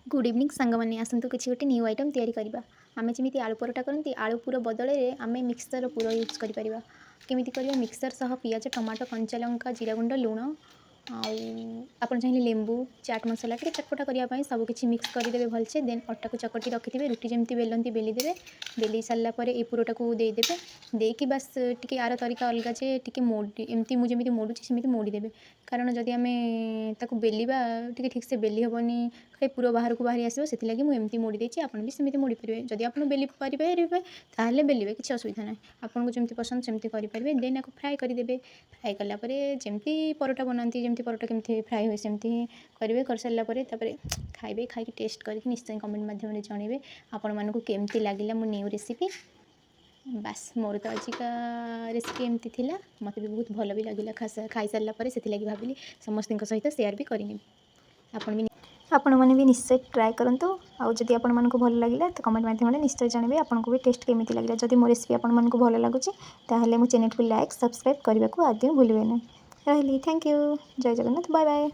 Good evening सांगमाने आसतु किसी गोटे new item तैयारी करवा आमे जमी आलू परोटा करती आलू पूर बदल आम मिक्सर पूर यूज कर केमी कर मिक्सर सह पिज टमाटो कंचा लंका जीरा गुंड लुण आप चाहिए लेंबू चाट मसला टे चटपटा करने सबकि मिक्स करदे भलसे देन अटा को चकटी रखिथे रुटी जमी बेलती बेलीदे बेली सारापर ये पूरटा को देदेवे देकी बास टी आर तरीका अलग जे टी मोड़ी एमती मुझे मोड़ुची सेमती मोड़ीदेवे कारण जदि आम बेलिबा टी ठीक से बेली हेनी खाली पूरा बाहर को बाहरी आसो से मुझे मोड़ी देती आप भी सेमती मोड़ी पारे जदि आप बेली पारे ताहले बेलिबे किसी असुविधा ना आपको जमी पसंद सेमती करेंगे देन आपको फ्राए करदे फ्राए कलापर जमी परोटा बनाती जमी परोटा केमती फ्राए हुए सेमती करेंगे कर सारापर खाइबे खाई टेस्ट करके निश्चय कमेंट माध्यम जनइबे आपण मानक केमती लगिला मो न्यू रेसिपी बास मोर तो आज का रेसिपी एमती थिला मत भी बहुत भल भी लगिला खाई सारापर से भाविली समस्त सहित सेयार भी करनी आपण मैंने भी निश्चय ट्राए करूँ आदि आपण भल लगे तो कमेंट माध्यम निश्चय जानवे आपको भी टेस्ट केमी लगे जदि मो रेसिपी आपण भल लगुच ताहले मो चैनल को लाइक सब्सक्राइब करने को आदि भूलें ना रही थैंक यू जय जगन्नाथ बाय बाय।